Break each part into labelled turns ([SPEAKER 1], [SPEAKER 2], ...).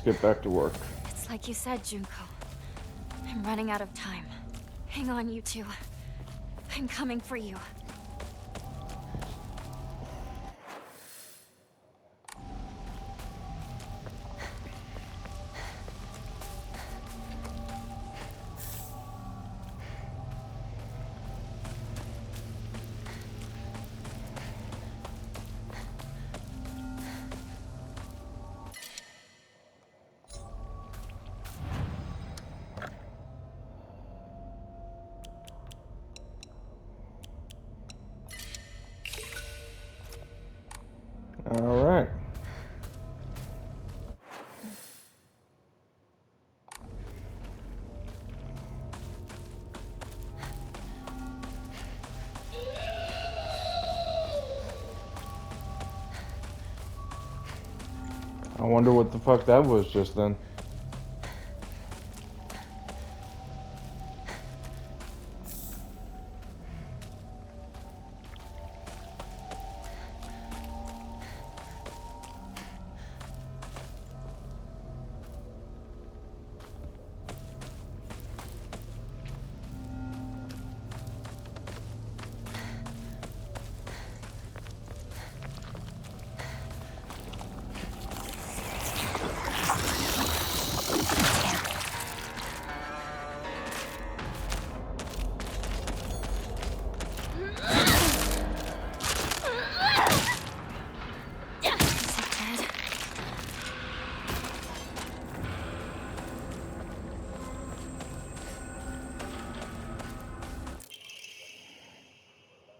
[SPEAKER 1] Let's get back to work.
[SPEAKER 2] It's like you said, Junko. I'm running out of time. Hang on, you two. I'm coming for you.
[SPEAKER 1] All right. I wonder what the fuck that was just then.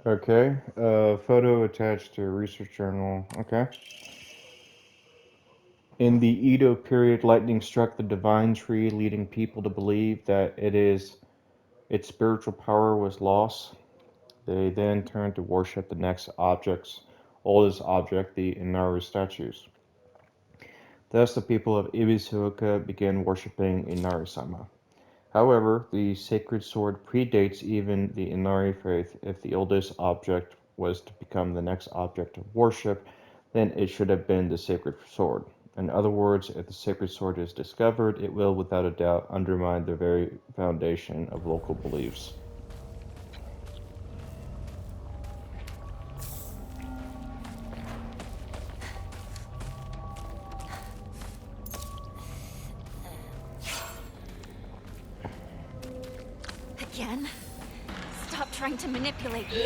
[SPEAKER 1] Okay. Photo attached to a research journal. Okay. In the Edo period, lightning struck the divine tree, leading people to believe that its spiritual power was lost. They then turned to worship the next oldest object, the Inari statues. Thus, the people of Izuoka began worshipping Inari-sama. However, the sacred sword predates even the Inari faith. If the oldest object was to become the next object of worship, then it should have been the sacred sword. In other words, if the sacred sword is discovered, it will without a doubt undermine the very foundation of local beliefs.
[SPEAKER 2] Again? Stop trying to manipulate me.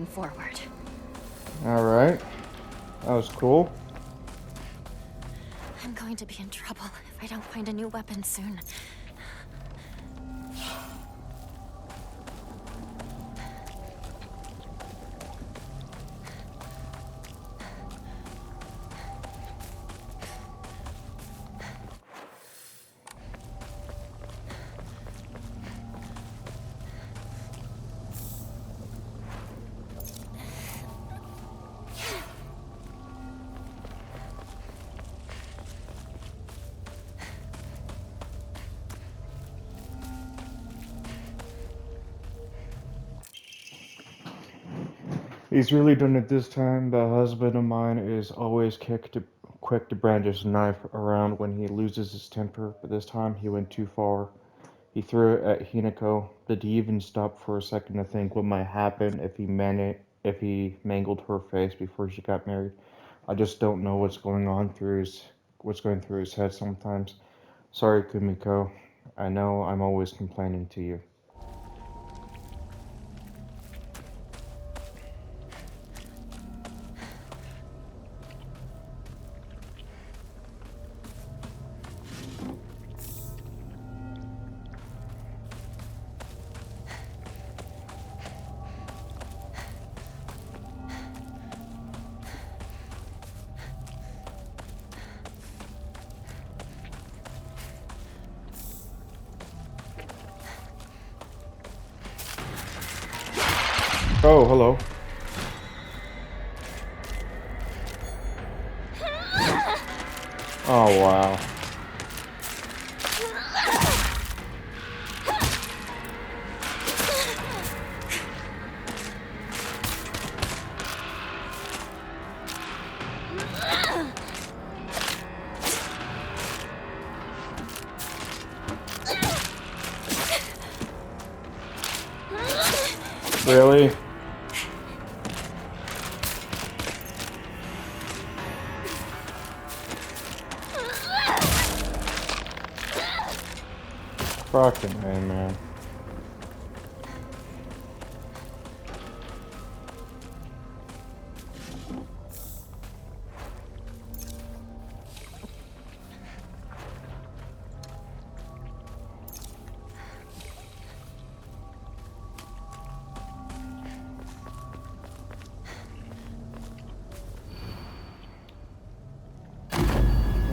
[SPEAKER 2] moving forward.
[SPEAKER 1] Alright. That was cool.
[SPEAKER 2] I'm going to be in trouble if I don't find a new weapon soon.
[SPEAKER 1] He's really done it this time. The husband of mine is always quick to brandish a knife around when he loses his temper, but this time he went too far. He threw it at Hinako. Did he even stop for a second to think what might happen if he mangled her face before she got married? I just don't know what's going through his head sometimes. Sorry, Kumiko. I know I'm always complaining to you. Oh, hello. Oh, wow. Really? Fucking hey, man.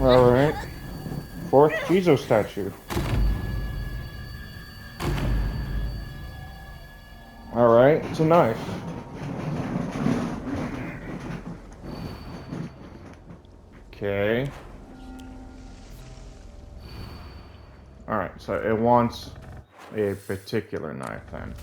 [SPEAKER 1] Alright. Fourth Jizo statue. Alright, it's a knife. Okay. Alright, so it wants a particular knife then.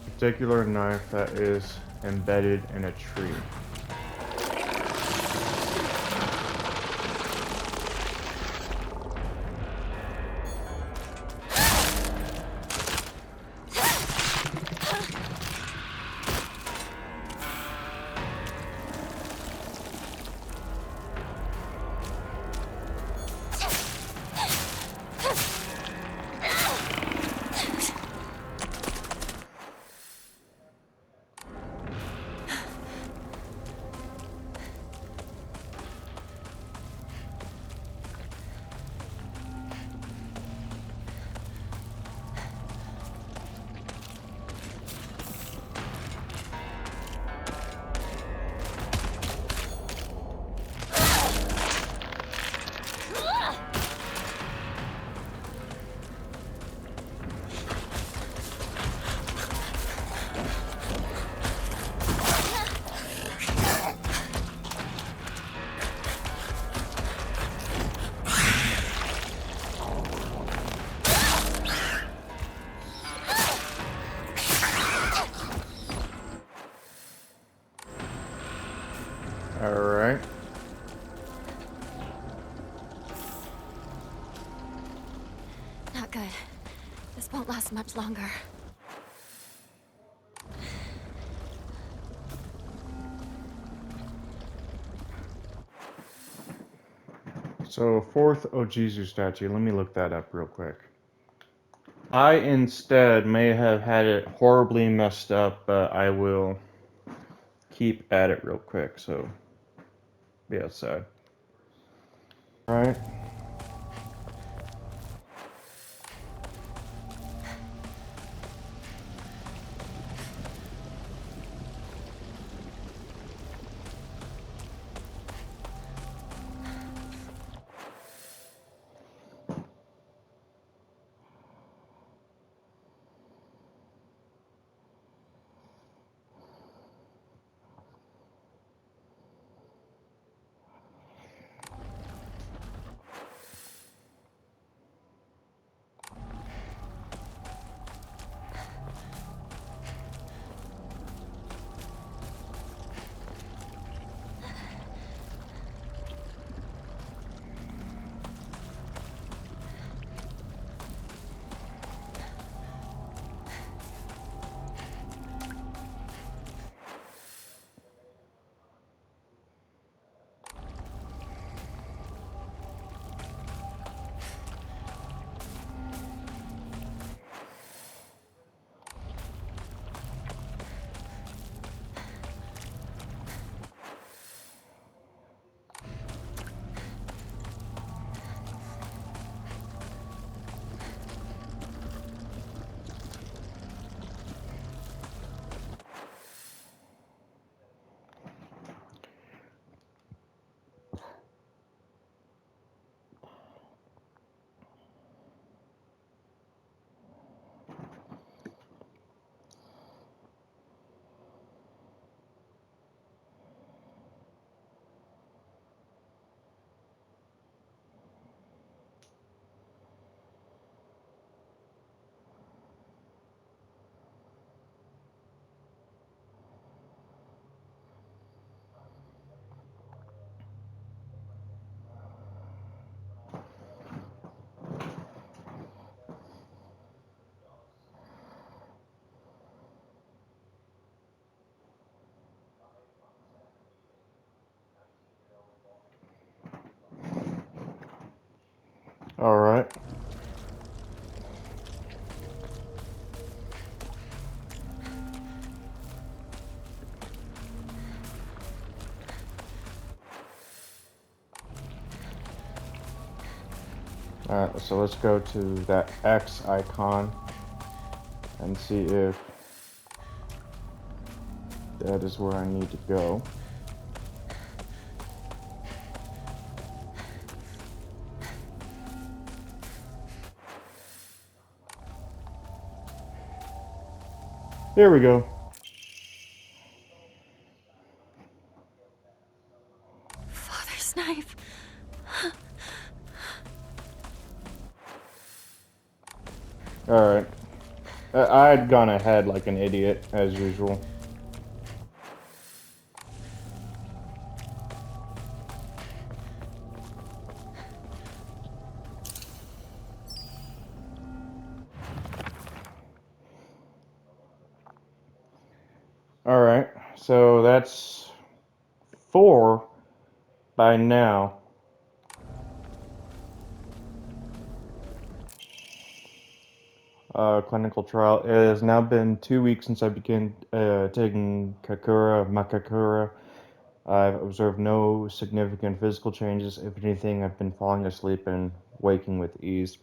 [SPEAKER 1] A particular knife that is embedded in a tree. Alright.
[SPEAKER 2] Not good. This won't last much longer.
[SPEAKER 1] So, fourth Ojizu statue. Let me look that up real quick. I instead may have had it horribly messed up, but I will keep at it real quick. So, be outside. Alright. Alright. Alright, so let's go to that X icon and see if that is where I need to go. There we go.
[SPEAKER 2] Father's knife.
[SPEAKER 1] Alright. I had gone ahead like an idiot, as usual. Alright, so that's 4 by now. Clinical trial. It has now been 2 weeks since I began taking Kakura Makakura. I've observed no significant physical changes. If anything, I've been falling asleep and waking with ease.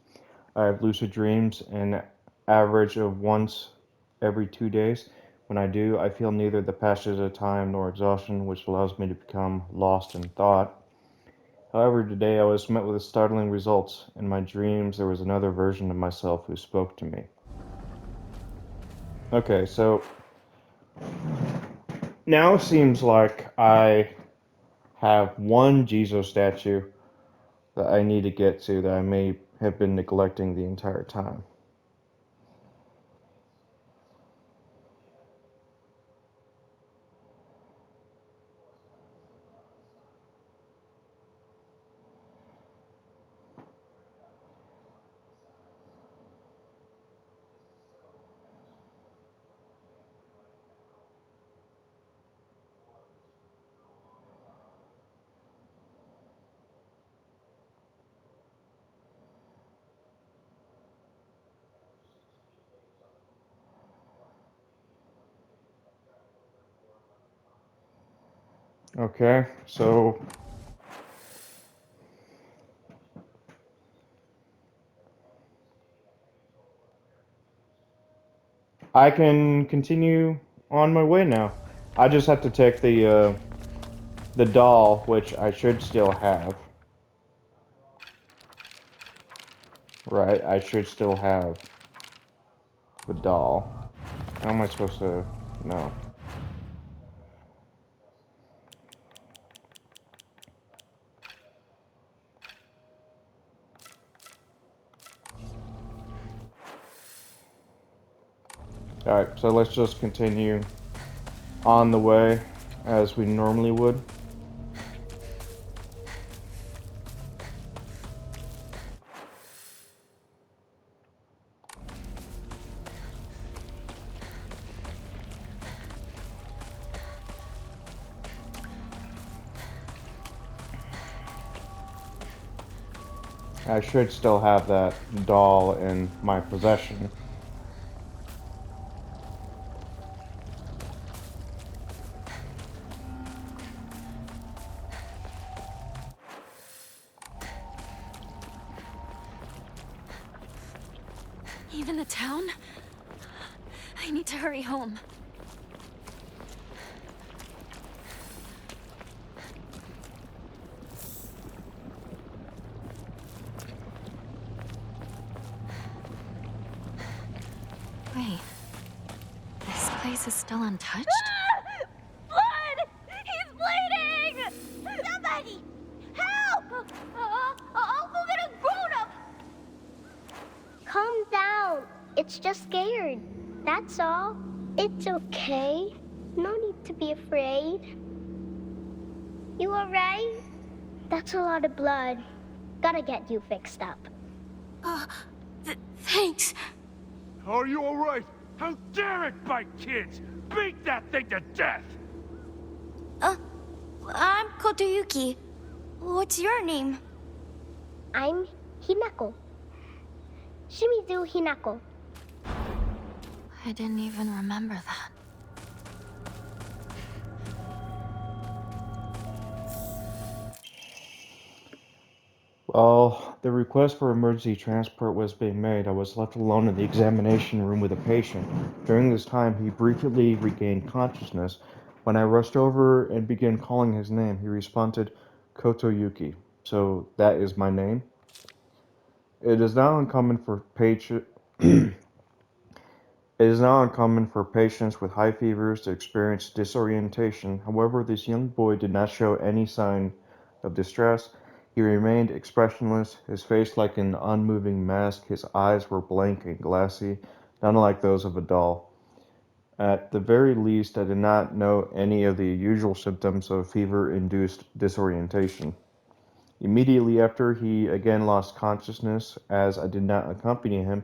[SPEAKER 1] I have lucid dreams, an average of once every 2 days. When I do, I feel neither the passage of time nor exhaustion, which allows me to become lost in thought. However, today I was met with startling results. In my dreams, there was another version of myself who spoke to me. Okay, so now it seems like I have one Jizo statue that I need to get to that I may have been neglecting the entire time. Okay, so I can continue on my way now. I just have to take the doll, which I should still have. Right, I should still have the doll. How am I supposed to? No. Alright, so let's just continue on the way as we normally would. I should still have that doll in my possession.
[SPEAKER 2] Even the town? I need to hurry home. Wait. This place is still untouched?
[SPEAKER 3] Blood! He's bleeding! Somebody! Help! I'll go get a grown-up! Calm down. It's just scared. That's all. It's okay. No need to be afraid. You alright? That's a lot of blood. Gotta get you fixed up.
[SPEAKER 2] Thanks.
[SPEAKER 4] Are you all right? How dare it bite kids? Beat that thing to death!
[SPEAKER 3] I'm Kotoyuki. What's your name? I'm Hinako. Shimizu Hinako.
[SPEAKER 2] I didn't even remember that.
[SPEAKER 1] While the request for emergency transport was being made, I was left alone in the examination room with a patient. During this time, he briefly regained consciousness. When I rushed over and began calling his name, he responded, Kotoyuki. So that is my name. It is now uncommon for patients with high fevers to experience disorientation. However, this young boy did not show any sign of distress. He remained expressionless, his face like an unmoving mask. His eyes were blank and glassy, not unlike those of a doll. At the very least, I did not know any of the usual symptoms of fever-induced disorientation. Immediately after, he again lost consciousness. As I did not accompany him,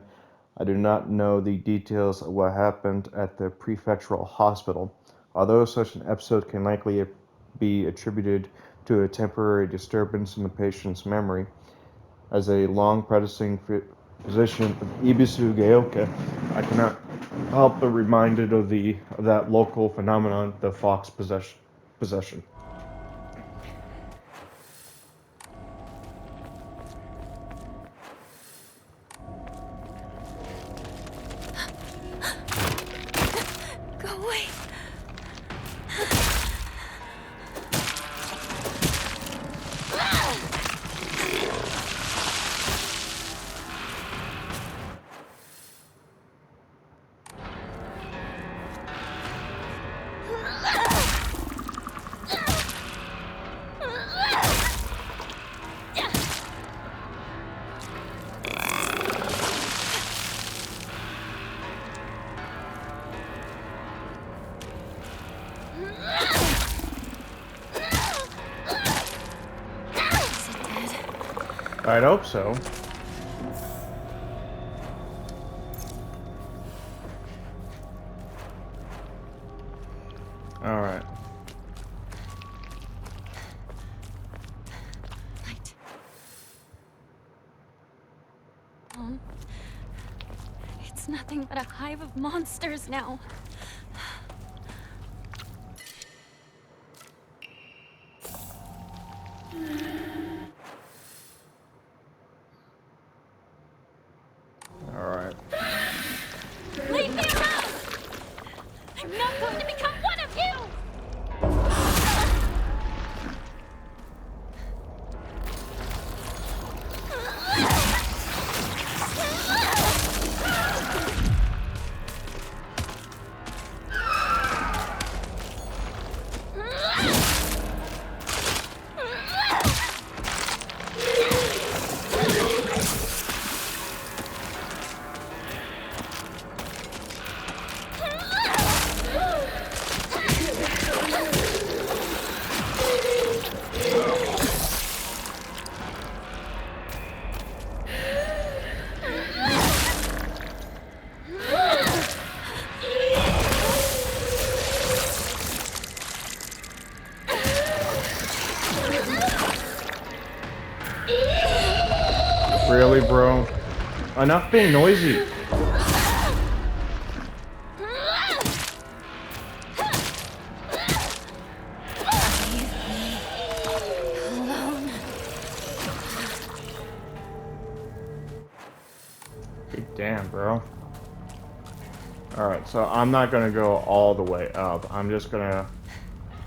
[SPEAKER 1] I do not know the details of what happened at the prefectural hospital, although such an episode can likely be attributed to a temporary disturbance in the patient's memory. As a long-practicing physician of Ibisu Gaoka, I cannot help but reminded of that local phenomenon, the fox possession.
[SPEAKER 2] Go away. Is it dead?
[SPEAKER 1] I'd hope so. Alright.
[SPEAKER 2] Right. It's nothing but a hive of monsters now.
[SPEAKER 1] Really, bro? Enough being noisy. Damn, bro. Alright, so I'm not gonna go all the way up. I'm just gonna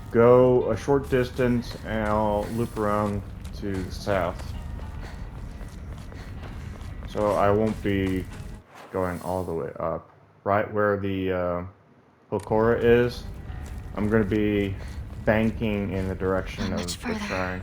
[SPEAKER 1] go a short distance and I'll loop around to the south. So I won't be going all the way up. Right where the Hokora is, I'm gonna be banking in the direction
[SPEAKER 2] Not
[SPEAKER 1] of
[SPEAKER 2] much
[SPEAKER 1] the
[SPEAKER 2] further.
[SPEAKER 1] shrine.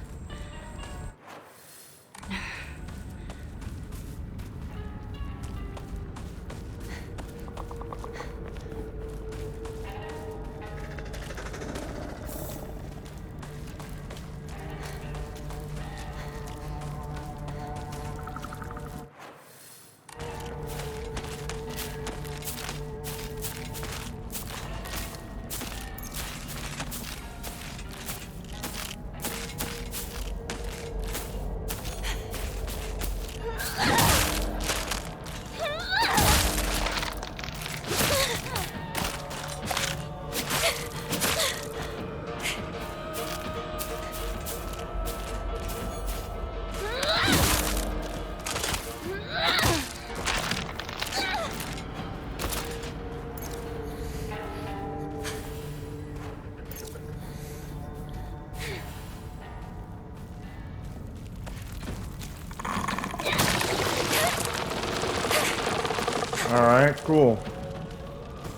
[SPEAKER 1] Alright, cool.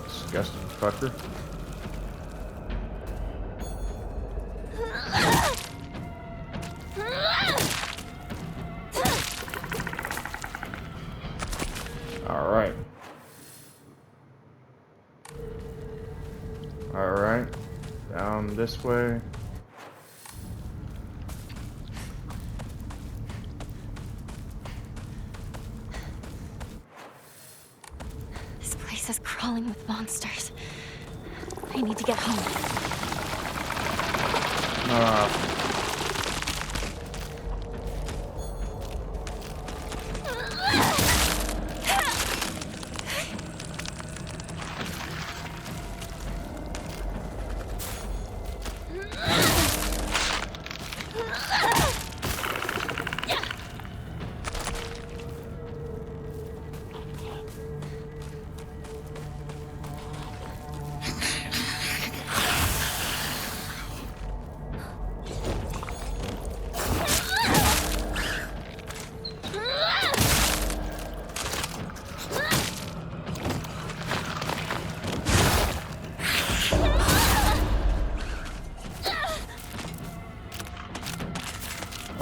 [SPEAKER 1] Disgusting fucker. Alright. Alright. Down this way.
[SPEAKER 2] This place is crawling with monsters. I need to get home.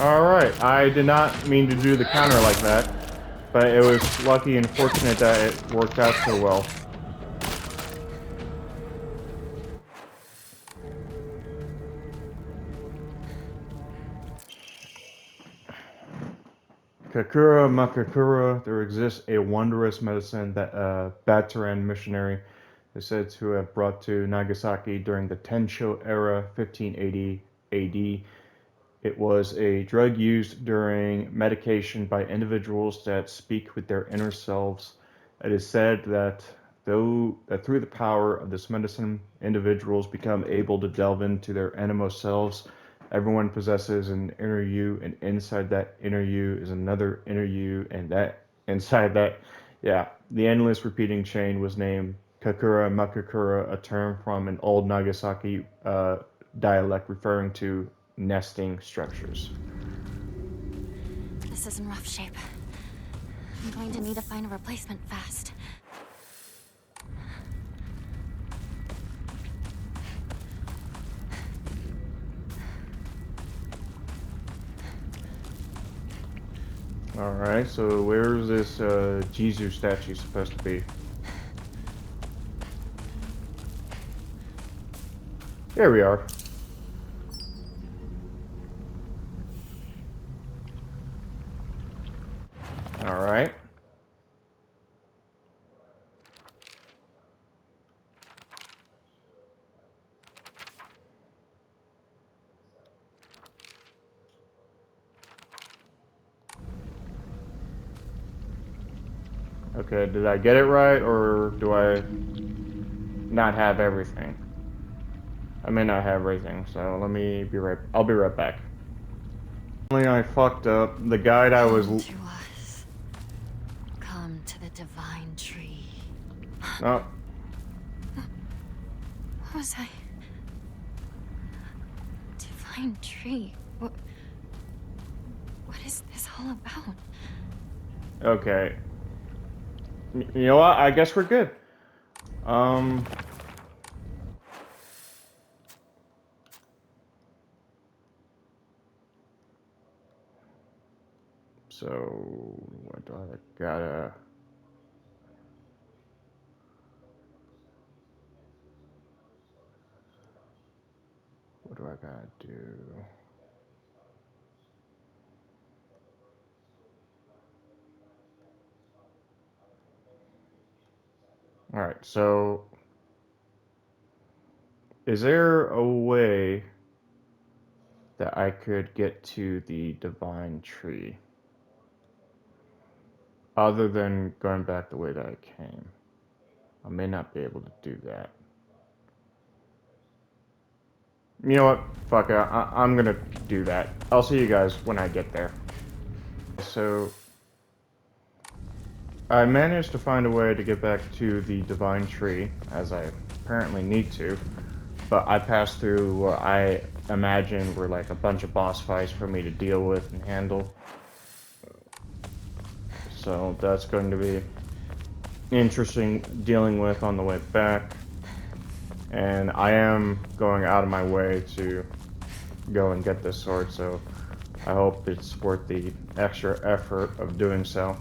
[SPEAKER 1] Alright, I did not mean to do the counter like that, but it was lucky and fortunate that it worked out so well. Kakura Makakura, there exists a wondrous medicine that a Bataran missionary is said to have brought to Nagasaki during the Tensho era, 1580 AD. It was a drug used during medication by individuals that speak with their inner selves. It is said that through the power of this medicine, individuals become able to delve into their innermost selves. Everyone possesses an inner you, and inside that inner you is another inner you, and that inside that, yeah, the endless repeating chain was named Kakura Makakura, a term from an old Nagasaki dialect referring to nesting structures.
[SPEAKER 2] This is in rough shape. I'm going to need to find a replacement fast.
[SPEAKER 1] Alright, so where's this Jizu statue supposed to be? There we are. Alright. Okay, did I get it right, or do I not have everything? I may not have everything, so let me be right. I'll be right back. Only I fucked up. The guide I was.
[SPEAKER 2] Come to us. Come to the divine tree.
[SPEAKER 1] No.
[SPEAKER 2] What was I? Divine tree. What is this all about?
[SPEAKER 1] Okay. You know what? I guess we're good. So what do I gotta? What do I gotta do? All right. So, is there a way that I could get to the divine tree other than going back the way that I came? I may not be able to do that. You know what? Fuck it. I'm gonna do that. I'll see you guys when I get there. So, I managed to find a way to get back to the divine tree, as I apparently need to, but I passed through what I imagine were like a bunch of boss fights for me to deal with and handle. So that's going to be interesting dealing with on the way back. And I am going out of my way to go and get this sword, so I hope it's worth the extra effort of doing so.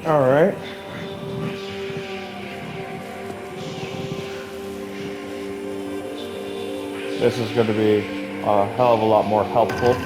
[SPEAKER 1] Alright. This is going to be a hell of a lot more helpful.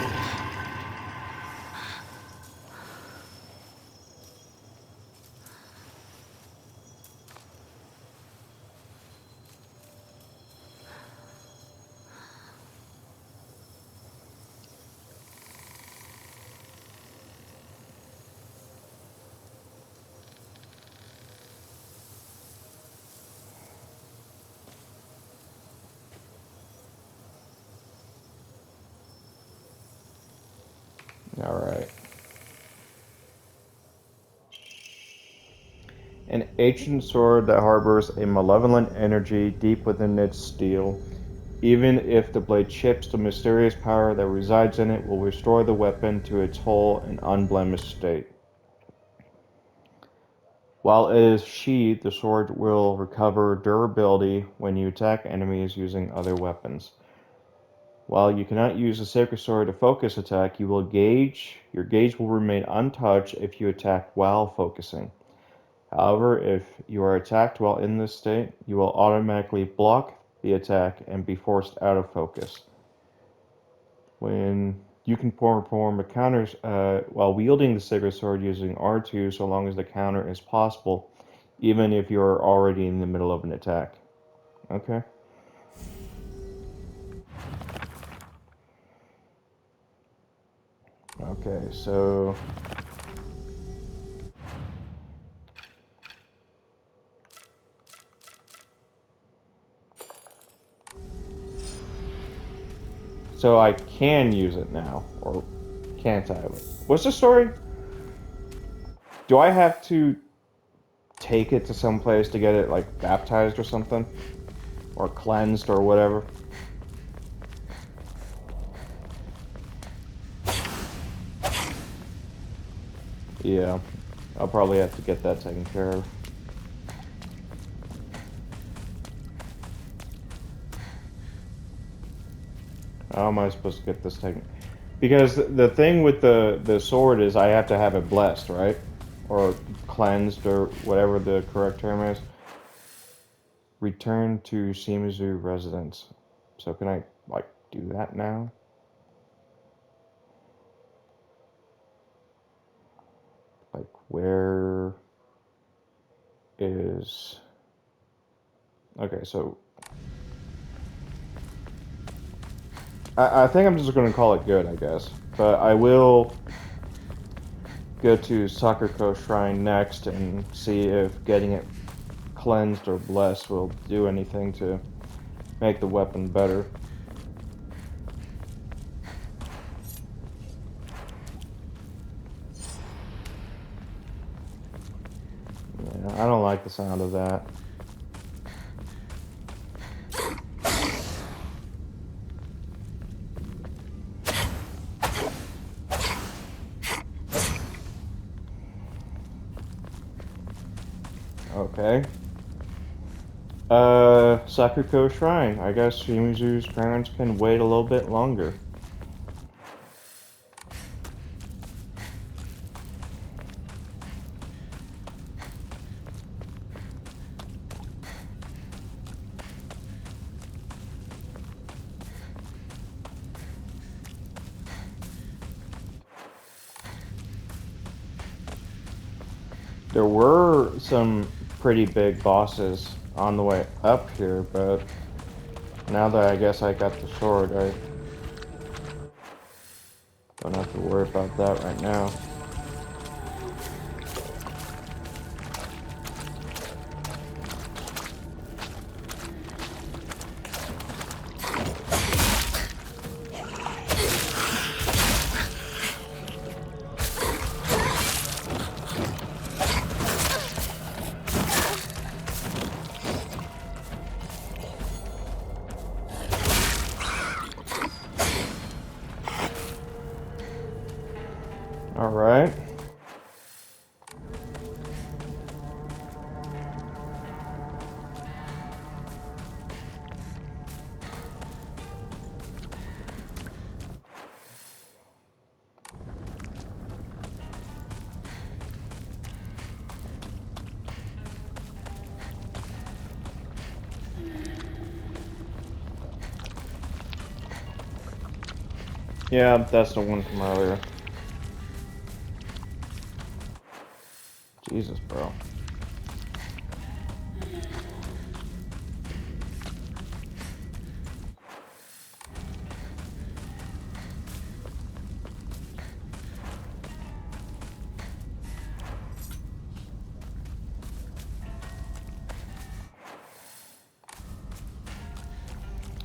[SPEAKER 1] Alright. An ancient sword that harbors a malevolent energy deep within its steel. Even if the blade chips, the mysterious power that resides in it will restore the weapon to its whole and unblemished state. While it is sheathed, the sword will recover durability when you attack enemies using other weapons. While you cannot use the sacred sword to focus attack, your gauge will remain untouched if you attack while focusing. However, if you are attacked while in this state, you will automatically block the attack and be forced out of focus. When you can perform a counter while wielding the sacred sword using R2 so long as the counter is possible, even if you are already in the middle of an attack. Okay. Okay, so I can use it now, or can't I? What's the story? Do I have to take it to some place to get it like baptized or something? Or cleansed or whatever? Yeah, I'll probably have to get that taken care of. How am I supposed to get this taken? Because the thing with the sword is I have to have it blessed, right? Or cleansed, or whatever the correct term is. Return to Shimizu residence. So can I, like, do that now? Where is... Okay, so... I think I'm just going to call it good, I guess. But I will go to Sakuko Shrine next and see if getting it cleansed or blessed will do anything to make the weapon better. Yeah, I don't like the sound of that. Okay. Sakuko Shrine. I guess Shimizu's parents can wait a little bit longer. There were some pretty big bosses on the way up here, but now that I guess I got the sword, I don't have to worry about that right now. Alright. Yeah, that's the one from earlier. Jesus, bro.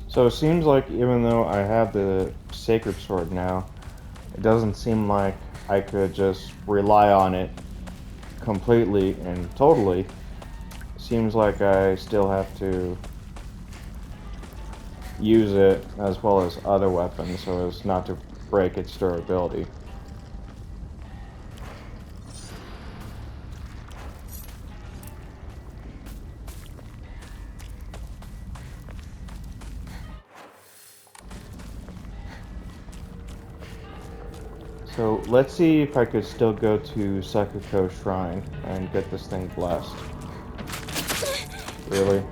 [SPEAKER 1] So it seems like even though I have the Sacred Sword now, it doesn't seem like I could just rely on it completely and totally. Seems like I still have to use it as well as other weapons so as not to break its durability. So let's see if I could still go to Sakuko Shrine and get this thing blessed. Really?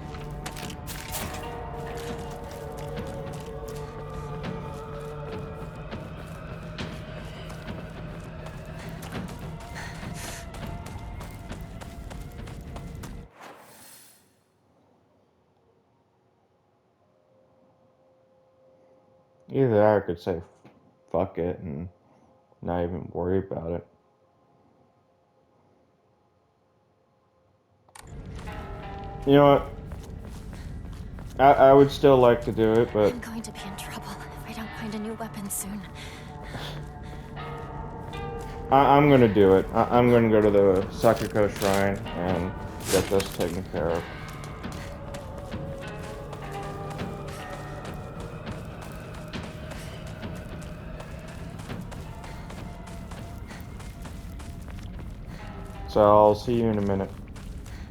[SPEAKER 1] Either that or I could say fuck it and not even worry about it. You know what? I would still like to do it, but
[SPEAKER 2] I'm going to be in trouble if I don't find a new weapon soon.
[SPEAKER 1] I'm gonna do it. I'm gonna go to the Sakuko Shrine and get this taken care of. So I'll see you in a minute.